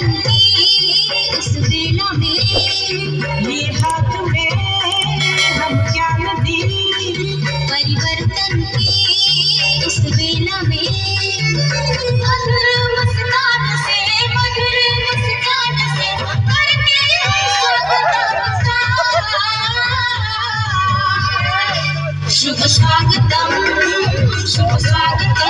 परिवर्तन की इस बेला में ये हाथ में हम ज्ञान दी परिवर्तन की इस बेला में मधुर मुस्कान से करते स्वागतम शुभ स्वागतम